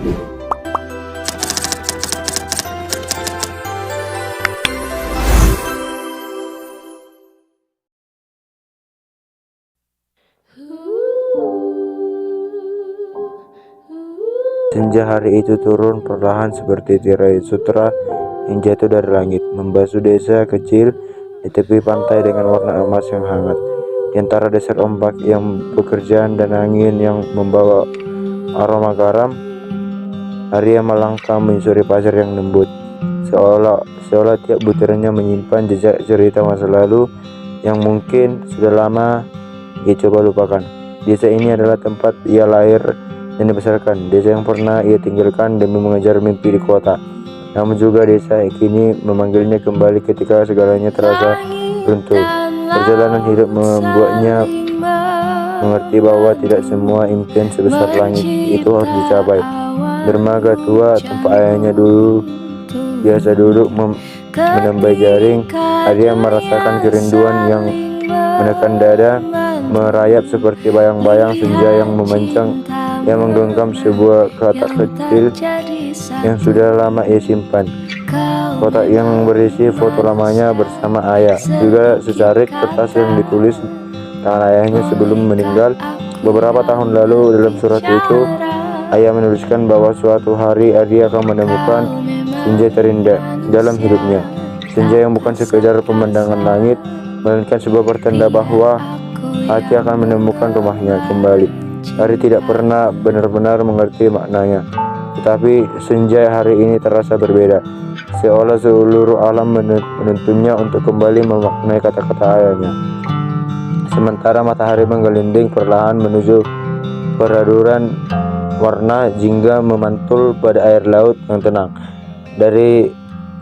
Senja hari itu turun perlahan seperti tirai sutra yang jatuh dari langit, membasuh desa kecil di tepi pantai dengan warna emas yang hangat. Di antara desir ombak yang bekerjaan dan angin yang membawa aroma garam, Arya melangkah menyusuri pasir yang lembut, seolah tiap butirannya menyimpan jejak cerita masa lalu yang mungkin sudah lama ia coba lupakan. Desa ini adalah tempat ia lahir dan dibesarkan, desa yang pernah ia tinggalkan demi mengejar mimpi di kota. Namun juga desa kini memanggilnya kembali ketika segalanya terasa runtuh. Perjalanan hidup membuatnya mengerti bahwa tidak semua impian sebesar langit itu harus dicapai. Dermaga tua tempat ayahnya dulu biasa duduk menembai jaring, Arya merasakan kerinduan yang menekan dada, merayap seperti bayang-bayang senja yang memanjang yang menggenggam sebuah kotak kecil yang sudah lama ia simpan. Kotak yang berisi foto lamanya bersama ayah, juga secarik kertas yang ditulis tangan ayahnya sebelum meninggal beberapa tahun lalu. Dalam surat itu, ayah menuliskan bahwa suatu hari Arya akan menemukan senja terindah dalam hidupnya. Senja yang bukan sekedar pemandangan langit, melainkan sebuah pertanda bahwa hati akan menemukan rumahnya kembali. Ari tidak pernah benar-benar mengerti maknanya, tetapi senja hari ini terasa berbeda, seolah seluruh alam menuntunnya untuk kembali memaknai kata-kata ayahnya. Sementara matahari menggelinding perlahan menuju peraduran warna jingga memantul pada air laut yang tenang. Dari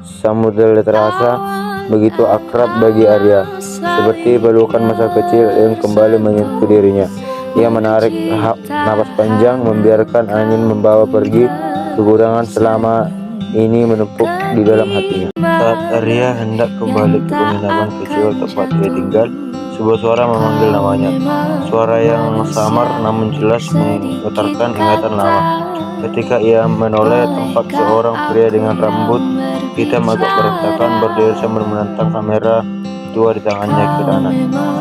samudera terasa begitu akrab bagi Arya, seperti pelukan masa kecil yang kembali menyentuh dirinya. Ia menarik napas panjang, membiarkan angin membawa pergi kekurangan selama ini menumpuk di dalam hatinya. Saat Arya hendak kembali ke penginapan kecil tempat ia tinggal, sebuah suara memanggil namanya. Suara yang samar namun jelas memutarkan ingatan lama. Ketika ia menoleh, tampak seorang pria dengan rambut hitam agak berantakan berdiri sambil menentang kamera tua di tangannya. Kirana,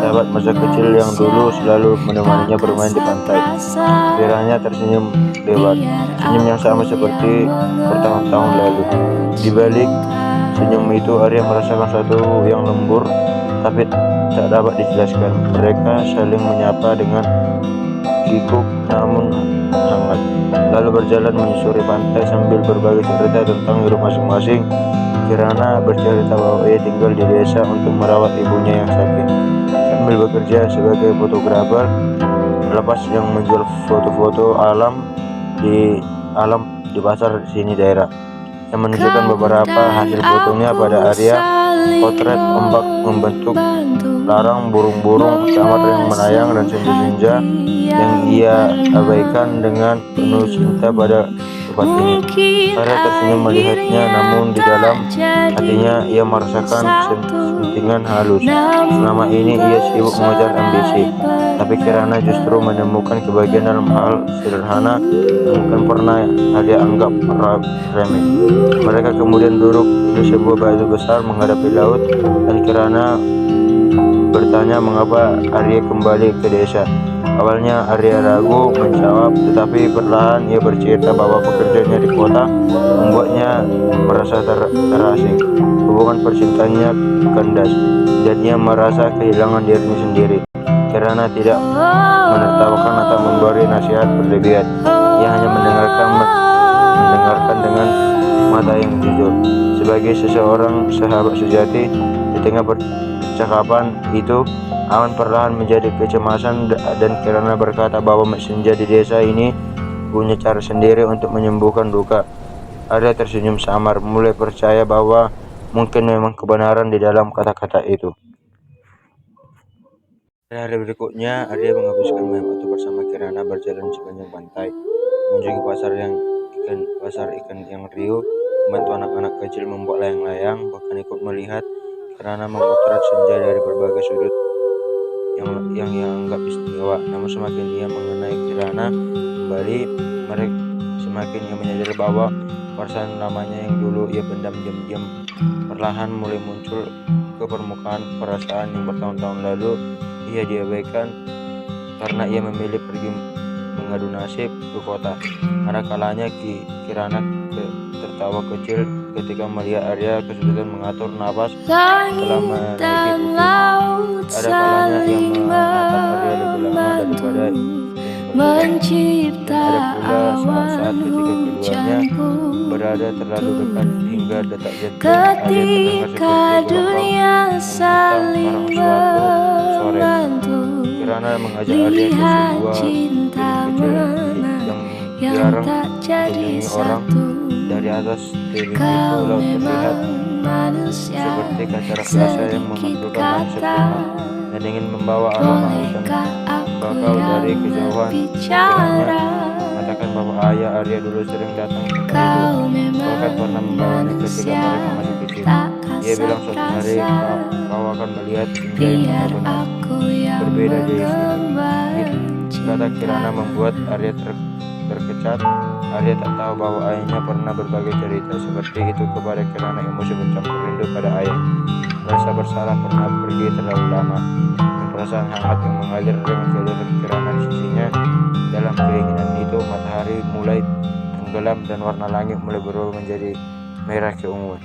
sahabat masa kecil yang dulu selalu menemaninya bermain di pantai. Kiranya tersenyum lebar, senyum yang sama seperti bertahun-tahun lalu. Di balik senyum itu, Arya merasakan sesuatu yang lembur tapi tak dapat dijelaskan. Mereka saling menyapa dengan kikuk namun hangat, lalu berjalan menyusuri pantai sambil berbagi cerita tentang hidup masing-masing. Kirana bercerita bahwa ia tinggal di desa untuk merawat ibunya yang sakit, sambil bekerja sebagai fotografer lepas yang menjual foto-foto alam di pasar sini daerah. Yang menunjukkan beberapa hasil fotonya pada Arya, potret ombak membentuk larang, burung-burung samar yang menayang, dan senja-senja yang ia abaikan dengan penuh cinta pada tempat ini. Arya tersenyum melihatnya, namun di dalam hatinya ia merasakan sentingan halus. Selama ini ia sibuk mengejar ambisi, tapi Kirana justru menemukan kebahagiaan dalam hal sederhana yang mungkin pernah Arya anggap remeh. Mereka kemudian duduk di sebuah batu besar menghadapi laut, dan Kirana bertanya mengapa Arya kembali ke desa. Awalnya Arya ragu menjawab, tetapi perlahan ia bercerita bahwa pekerjaannya di kota membuatnya merasa terasing. Hubungan percintaannya kandas, dan ia merasa kehilangan dirinya sendiri. Kirana tidak menertawakan atau memberi nasihat berlebihan. Ia hanya mendengarkan dengan mata yang jujur. Sebagai seseorang sahabat sejati, di tengah percakapan itu, awan perlahan menjadi kecemasan, dan Kirana berkata bahwa senja di desa ini punya cara sendiri untuk menyembuhkan luka. Arya tersenyum samar, mulai percaya bahwa mungkin memang kebenaran di dalam kata-kata itu. Hari berikutnya, Arya menghabiskan malam itu bersama Kirana, berjalan sepanjang pantai, mengunjungi pasar ikan yang riuh, membantu anak-anak kecil membuat layang-layang, bahkan ikut melihat Kirana memotret senja dari berbagai sudut yang ia anggap istimewa. Namun semakin ia mengenai Kirana kembali, Semakin ia menyadari bahwa perasaan lamanya yang dulu ia pendam diam-diam perlahan mulai muncul ke permukaan. Perasaan yang bertahun-tahun lalu ia diabaikan karena ia memilih pergi mengadu nasib ke kota. Ada kalanya Kirana tertawa kecil ketika melihat Arya kesulitan mengatur napas setelah menaiki bukit. Ada kalanya ia menatap Arya lebih lama daripada mencipta. Ada pula saat-saat ketika keduanya berada terlalu dekat hingga detak jantung Arya terdengar seperti gelombang menghantam suatu sore. Kirana mengajak Arya ke sebuah bilik kecil yang jarang dikunjungi orang. Dari atas tebing itu laut terlihat seperti kaca raksasa yang memantulkan langit sempurna dan ingin membawa aroma hutan bakau dari kejauhan. Kiranya mengatakan bahwa ayah Arya dulu sering datang ke tempat itu, bahkan pernah membawanya ketika mereka masih kecil. Ia bilang suatu hari kau akan melihat senja yang benar-benar berbeda dari sini. Kata Kirana membuat Arya terkecat. Arya tak tahu bahwa ayahnya pernah berbagi cerita seperti itu kepada Kirana. Emosi bercampur rindu pada ayah, rasa bersalah pernah pergi terlalu lama, dan perasaan hangat yang mengalir dengan jalur Kirana di sisinya. Dalam keinginan itu matahari mulai tenggelam dan warna langit mulai berubah menjadi merah keunguan.